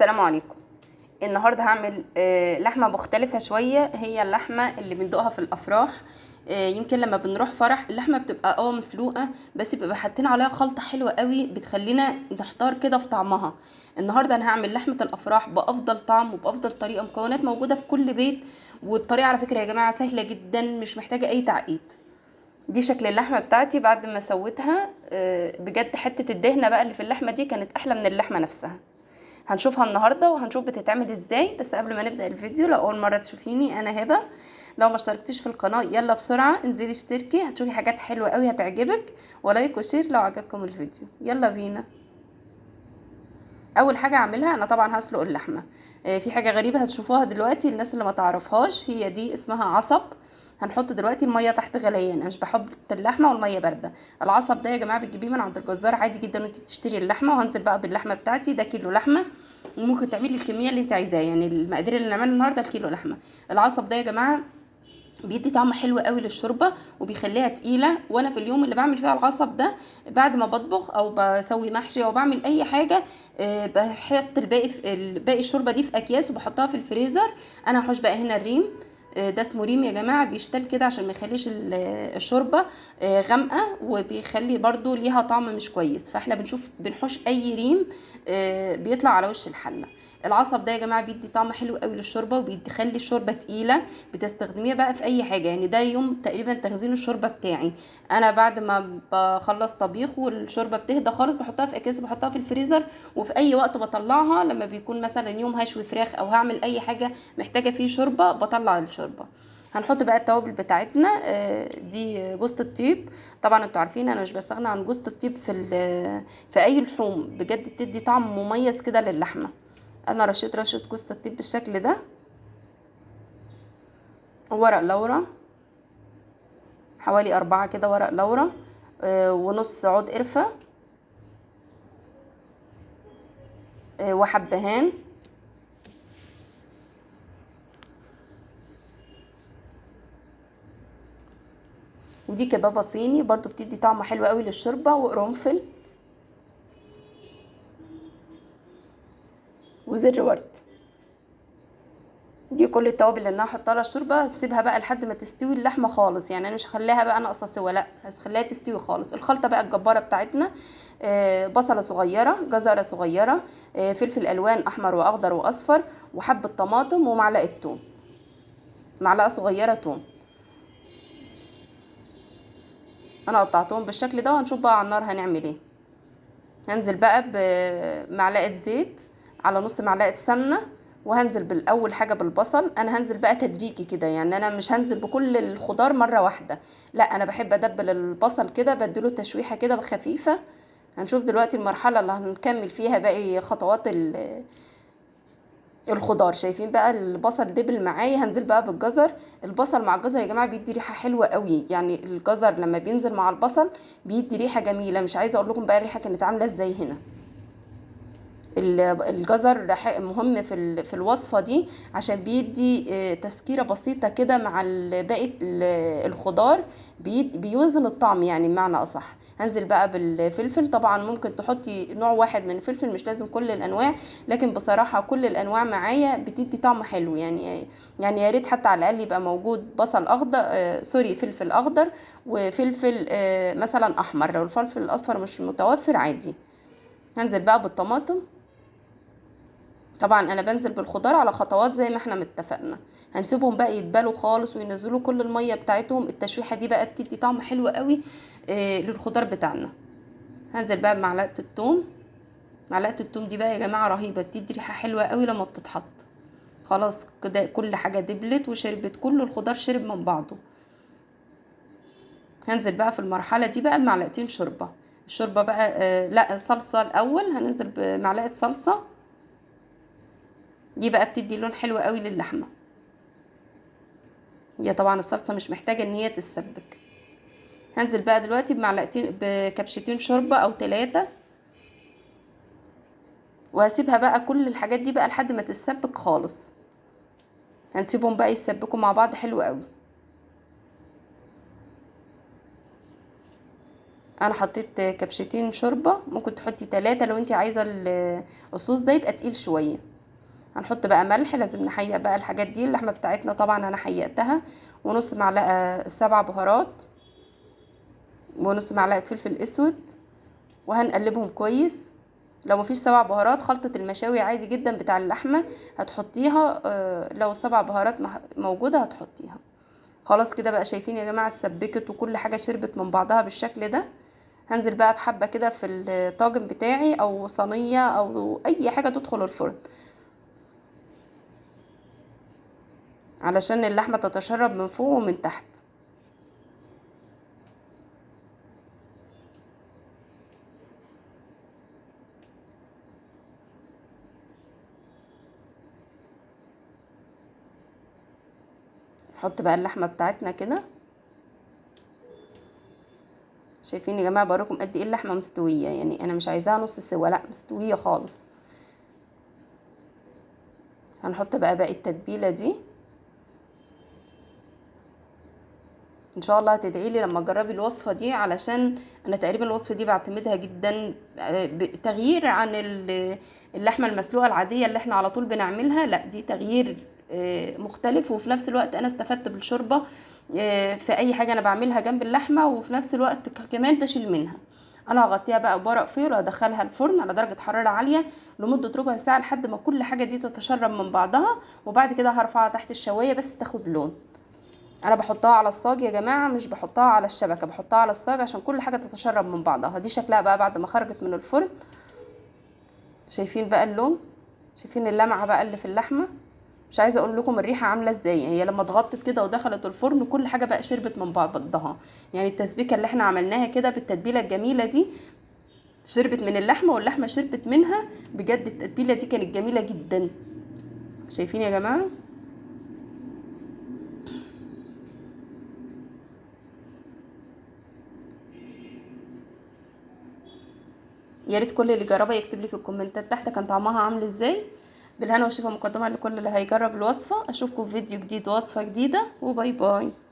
السلام عليكم. النهارده هعمل لحمه مختلفه شويه، هي اللحمه اللي بندوقها في الافراح. يمكن لما بنروح فرح اللحمه بتبقى مسلوقه، بس بيبقى حاطين عليها خلطه حلوه قوي بتخلينا نحتار كده في طعمها. النهارده انا هعمل لحمه الافراح بافضل طعم وبافضل طريقه، مكونات موجوده في كل بيت. والطريقه على فكره يا جماعه سهله جدا، مش محتاجه اي تعقيد. دي شكل اللحمه بتاعتي بعد ما سويتها. بجد حته الدهنه بقى اللي في اللحمه دي كانت احلى من اللحمه نفسها. هنشوفها النهارده وهنشوف بتتعمل ازاي. بس قبل ما نبدا الفيديو، لو اول مره تشوفيني انا هبه، لو ما اشتركتيش في القناه يلا بسرعه انزلي اشتركي، هتشوفي حاجات حلوه قوي هتعجبك. ولايك وشير لو عجبكم الفيديو. يلا بينا. اول حاجه اعملها انا طبعا هسلق اللحمه. في حاجه غريبه هتشوفوها دلوقتي، الناس اللي ما تعرفهاش، هي دي اسمها عصب. هنحط دلوقتي الميه تحت غليان، انا مش بحط اللحمه والميه بارده. العصب ده يا جماعه بتجيبيه من عند الجزار عادي جدا وانت بتشتري اللحمه. وهنزل بقى باللحمه بتاعتي، ده كيلو لحمه. وممكن تعملي الكميه اللي انت عايزاها، يعني المقادير اللي نعملها النهارده الكيلو لحمه. العصب ده يا جماعه بيدي طعم حلو قوي للشوربه وبيخليها تقيله. وانا في اليوم اللي بعمل فيها العصب ده، بعد ما بطبخ او بسوي محشي او بعمل اي حاجه، بحط الباقي في باقي الشوربه دي في اكياس وبحطها في الفريزر. انا هحوش بقى هنا الريم. ده اسمه ريم يا جماعه، بيشتل كده عشان ما يخليش الشوربه غامقه، وبيخلي برضو ليها طعم مش كويس. فاحنا بنحوش اي ريم بيطلع على وش الحله. العصب ده يا جماعه بيدي طعم حلو قوي للشوربه وبيخلي الشوربه تقيله. بتستخدميها بقى في اي حاجه، يعني ده يوم تقريبا تخزين الشوربه بتاعي. انا بعد ما بخلص طبيخ والشوربه بتهدى خالص بحطها في اكياس وبحطها في الفريزر. وفي اي وقت بطلعها، لما بيكون مثلا يوم هشوي فراخ او هعمل اي حاجه محتاجه فيه شوربه بطلع الشوربه. هنحط بقى التوابل بتاعتنا. دي جوزة الطيب. طبعا انتوا عارفين انا مش بستغنى عن جوزة الطيب في اي لحوم، بجد بتدي طعم مميز كده للحمه. انا رشيت رشه جوزة الطيب بالشكل ده. ورق لورا، حوالي 4 كده ورق لورا. ونص عود قرفة. وحبهان. ودي كبابة صيني برضو بتدي طعم حلو قوي للشوربة، وقرنفل. وزر ورد. دي كل التوابل اللي انا هحطها على الشوربه. هتسيبها بقى لحد ما تستوي اللحمه خالص، يعني انا مش هخليها بقى ناقصه سوا، لا هخليها تستوي خالص. الخلطه بقى الجباره بتاعتنا: بصله صغيره، جزره صغيره، فلفل الوان احمر واخضر واصفر، وحبه طماطم، ومعلقه توم، معلقه صغيره توم. انا قطعتهم بالشكل ده، وهنشوف بقى على النار هنعمل ايه. هنزل بقى بمعلقه زيت على نص معلقه سمنه. وهنزل بالاول حاجه بالبصل. انا هنزل بقى تدريجي كده، يعني انا مش هنزل بكل الخضار مره واحده، لا انا بحب ادبل البصل كده، بديله تشويحه كده خفيفه. هنشوف دلوقتي المرحله اللي هنكمل فيها باقي خطوات الخضار. شايفين بقى البصل دبل معايا، هنزل بقى بالجزر. البصل مع الجزر يا جماعه بيدي ريحه حلوه قوي، يعني الجزر لما بينزل مع البصل بيدي ريحه جميله. مش عايزه اقول لكم بقى الريحه كانت عامله ازاي هنا. الجزر مهم في الوصفه دي، عشان بيدي تسكيره بسيطه كده مع باقي الخضار. بيوزن الطعم يعني بمعنى اصح. هنزل بقى بالفلفل. طبعا ممكن تحطي نوع واحد من الفلفل، مش لازم كل الانواع، لكن بصراحه كل الانواع معايا بتدي طعم حلو يعني. يعني يا ريت حتى على الاقل يبقى موجود بصل اخضر، سوري، فلفل اخضر وفلفل مثلا احمر. لو الفلفل الاصفر مش متوفر عادي. هنزل بقى بالطماطم. طبعا انا بنزل بالخضار على خطوات زي ما احنا متفقنا. هنسيبهم بقى يتبالوا خالص وينزلوا كل المية بتاعتهم. التشويحة دي بقى بتدي طعم حلو قوي للخضار بتاعنا. هنزل بقى بمعلقة الثوم. معلقة الثوم دي بقى يا جماعة رهيبة، بتدي ريحة حلوة قوي لما بتتحط. خلاص كده كل حاجة دبلت وشربت، كل الخضار شرب من بعضه. هنزل بقى في المرحلة دي بقى بمعلقتين شوربة. الشوربة بقى لا صلصة الاول، هننزل بمعلقة صلصة. دي بقى بتدي لون حلو قوي للحمة. هي طبعا الصلصة مش محتاجة ان هي تتسبك. هنزل بقى دلوقتي بكبشتين شوربة او 3. وهسيبها بقى كل الحاجات دي بقى لحد ما تتسبك خالص. هنسيبهم بقى يتسبكوا مع بعض حلو قوي. انا حطيت كبشتين شوربة، ممكن تحطي 3 لو انت عايزة الصوص ده يبقى تقيل شوية. هنحط بقى ملح، لازم نحيق بقى الحاجات دي. اللحمه بتاعتنا طبعا انا حيقتها، ونص معلقه 7 بهارات، ونص معلقه فلفل اسود، وهنقلبهم كويس. لو مفيش 7 بهارات، خلطة المشاوي عادي جدا بتاع اللحمة هتحطيها، لو ال7 بهارات موجودة هتحطيها. خلاص كده بقى، شايفين يا جماعة السبكت وكل حاجة شربت من بعضها بالشكل ده. هنزل بقى بحبة كده في الطاجن بتاعي او صينية او اي حاجة تدخل الفرن، علشان اللحمة تتشرب من فوق ومن تحت. نحط بقى اللحمة بتاعتنا كده. شايفين يا جماعة بوريكم قد ايه اللحمة مستوية، يعني انا مش عايزاها نص سوا، لا مستوية خالص. هنحط بقى باقي التتبيلة دي. ان شاء الله هتدعي لي لما تجربي الوصفه دي، علشان انا تقريبا الوصفه دي بعتمدها جدا. تغيير عن اللحمه المسلوقه العاديه اللي احنا على طول بنعملها، لا دي تغيير مختلف، وفي نفس الوقت انا استفدت بالشوربه في اي حاجه انا بعملها جنب اللحمه، وفي نفس الوقت كمان بشيل منها. انا هغطيها بقى بورق فويل وهدخلها الفرن على درجه حراره عاليه لمده ربع ساعه لحد ما كل حاجه دي تتشرب من بعضها، وبعد كده هرفعها تحت الشوايه بس تاخد لون. انا بحطها على الصاج يا جماعه، مش بحطها على الشبكه، بحطها على الصاج عشان كل حاجه تتشرب من بعضها. دي شكلها بقى بعد ما خرجت من الفرن. شايفين بقى اللون، شايفين اللمعه بقى اللي في اللحمه. مش عايزه اقول لكم الريحه عامله ازاي، هي لما اتغطت كده ودخلت الفرن كل حاجه بقى شربت من بعضها. يعني التسبيكه اللي احنا عملناها كده بالتتبيله الجميله دي شربت من اللحمه واللحمه شربت منها. بجد التتبيله دي كانت جميله جدا. شايفين يا جماعه. يا ريت كل اللي جربها يكتب لي في الكومنتات تحت كان طعمها عامل ازاي. بالهنا والشفا مقدمة لكل اللي هيجرب الوصفة. اشوفكم في فيديو جديد ووصفة جديدة، وباي باي.